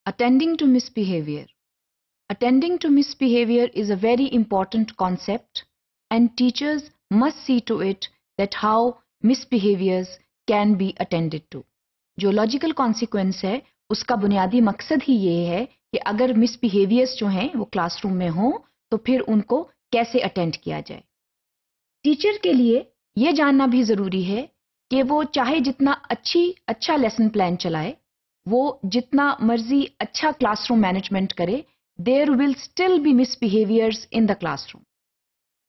Attending to misbehavior. Attending to misbehavior is a very important concept, and teachers must see to it that how misbehaviors can be attended to. जो logical consequence है उसका बुनियादी मकसद ही ये है कि अगर मिसबिहेवियर्स जो हैं वो क्लासरूम में हों तो फिर उनको कैसे अटेंड किया जाए. टीचर के लिए ये जानना भी ज़रूरी है कि वो चाहे जितना अच्छा लेसन प्लान चलाए, वो जितना मर्जी अच्छा क्लासरूम मैनेजमेंट करे, there will still be misbehaviours in the classroom.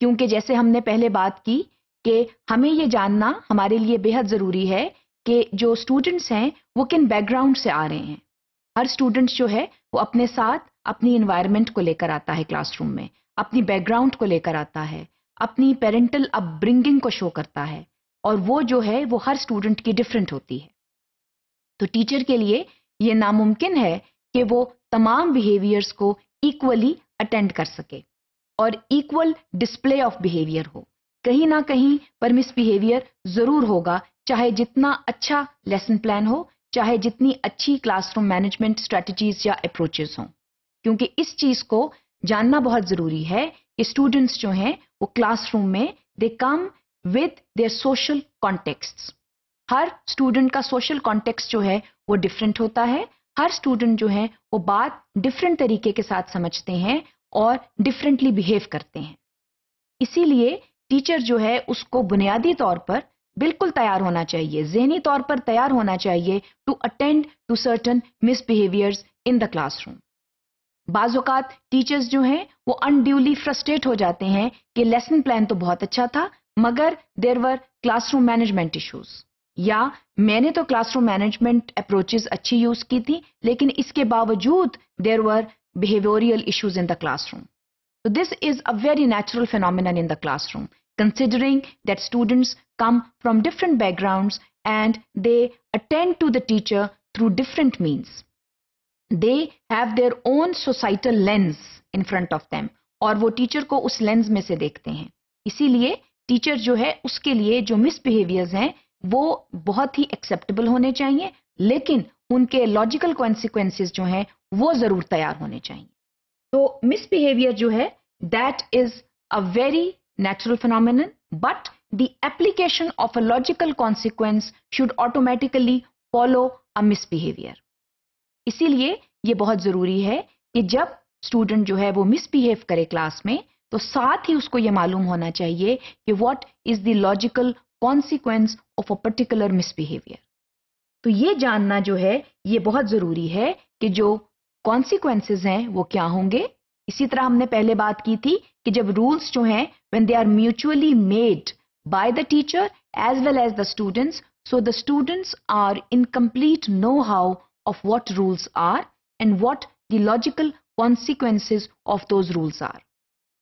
क्योंकि जैसे हमने पहले बात की कि हमें ये जानना हमारे लिए बेहद ज़रूरी है कि जो स्टूडेंट्स हैं वो किन बैकग्राउंड से आ रहे हैं. हर स्टूडेंट्स जो है वो अपने साथ अपनी इन्वायरमेंट को लेकर आता है क्लासरूम में, अपनी बैकग्राउंड को लेकर आता है, अपनी पेरेंटल अपब्रिंगिंग को शो करता है, और वो जो है वो हर स्टूडेंट की डिफरेंट होती है. तो टीचर के लिए ये नामुमकिन है कि वो तमाम बिहेवियर्स को इक्वली अटेंड कर सके और इक्वल डिस्प्ले ऑफ बिहेवियर हो. कहीं ना कहीं पर मिसबिहेवियर जरूर होगा, चाहे जितना अच्छा लेसन प्लान हो, चाहे जितनी अच्छी क्लासरूम मैनेजमेंट स्ट्रेटजीज या अप्रोचेस हों. क्योंकि इस चीज को जानना बहुत जरूरी है कि स्टूडेंट्स जो हैं वो क्लासरूम में they come with their social contexts. हर स्टूडेंट का सोशल कॉन्टेक्स्ट जो है वो डिफरेंट होता है. हर स्टूडेंट जो है वो बात डिफरेंट तरीके के साथ समझते हैं और डिफरेंटली बिहेव करते हैं. इसीलिए टीचर जो है उसको बुनियादी तौर पर बिल्कुल तैयार होना चाहिए, ज़हनी तौर पर तैयार होना चाहिए to attend to certain misbehaviours in the classroom. बाज़ औक़ात टीचर्स जो हैं वो अनड्यूली फ्रस्ट्रेट हो जाते हैं कि लेसन प्लान तो बहुत अच्छा था मगर there were classroom management issues, या मैंने तो क्लासरूम मैनेजमेंट अप्रोचेस अच्छी यूज की थी लेकिन इसके बावजूद there were behavioral issues in the classroom. So this is a very natural phenomenon in the classroom, considering that students come from different backgrounds and they attend to the teacher through different means. They have their own societal lens in front of them और वो teacher को उस lens में से देखते हैं. इसीलिए teacher जो है उसके लिए जो मिसबिहेवियर्स हैं वो बहुत ही एक्सेप्टेबल होने चाहिए, लेकिन उनके लॉजिकल कॉन्सिक्वेंसेस जो हैं वो जरूर तैयार होने चाहिए. तो मिसबिहेवियर जो है that is a very natural phenomenon, but the application of a logical consequence should automatically follow a misbehaviour. इसीलिए ये बहुत जरूरी है कि जब स्टूडेंट जो है वो मिसबिहेव करे क्लास में तो साथ ही उसको ये मालूम होना चाहिए कि what is the logical consequence of a particular misbehaviour. तो ये जानना जो है ये बहुत जरूरी है कि जो कॉन्सिक्वेंसेस हैं वो क्या होंगे. इसी तरह हमने पहले बात की थी कि जब रूल्स जो हैं when they are mutually made by the teacher as well as the students, so the students are in complete know how of what rules are and what the logical consequences of those rules are.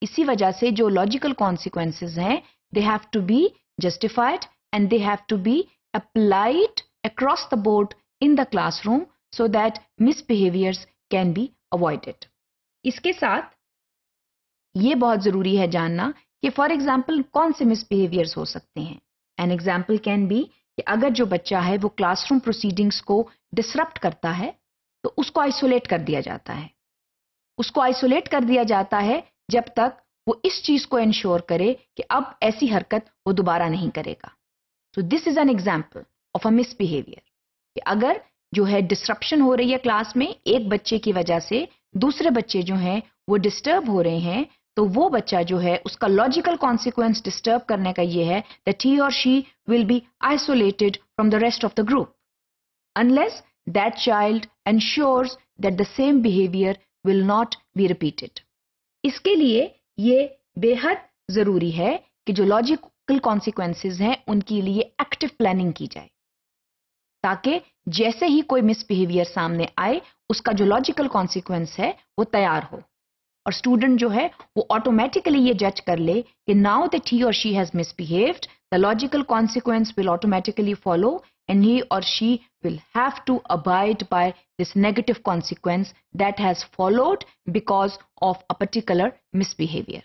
इसी वजह से जो logical consequences हैं they have to be justified and they have to be applied across the board in the classroom so that misbehaviors can be avoided. इसके साथ ये बहुत जरूरी है जानना कि फॉर एग्जाम्पल कौन से मिसबिहेवियर्स हो सकते हैं. एन एग्जाम्पल कैन बी कि अगर जो बच्चा है वो क्लासरूम प्रोसीडिंग्स को डिसरप्ट करता है तो उसको आइसोलेट कर दिया जाता है. उसको आइसोलेट कर दिया जाता है जब तक वो इस चीज को इंश्योर करे कि अब ऐसी हरकत वो दोबारा नहीं करेगा. तो this is an example of a misbehaviour कि अगर जो है डिसरप्शन हो रही है क्लास में, एक बच्चे की वजह से दूसरे बच्चे जो हैं वो डिस्टर्ब हो रहे हैं, तो वो बच्चा जो है उसका लॉजिकल कॉन्सिक्वेंस डिस्टर्ब करने का ये है दैट ही और she will be isolated from the rest of the group unless that child ensures that the same behaviour will not be repeated. इसके लिए ये बेहद जरूरी है कि जो लॉजिकल कॉन्सिक्वेंसेस हैं उनके लिए एक्टिव प्लानिंग की जाए ताकि जैसे ही कोई मिसबिहेवियर सामने आए उसका जो लॉजिकल कॉन्सिक्वेंस है वो तैयार हो और स्टूडेंट जो है वो ऑटोमेटिकली ये जज कर ले कि नाउ दैट ही और she has misbehaved the logical consequence will automatically follow and he or she will have to abide by this negative consequence that has followed because of a particular misbehavior.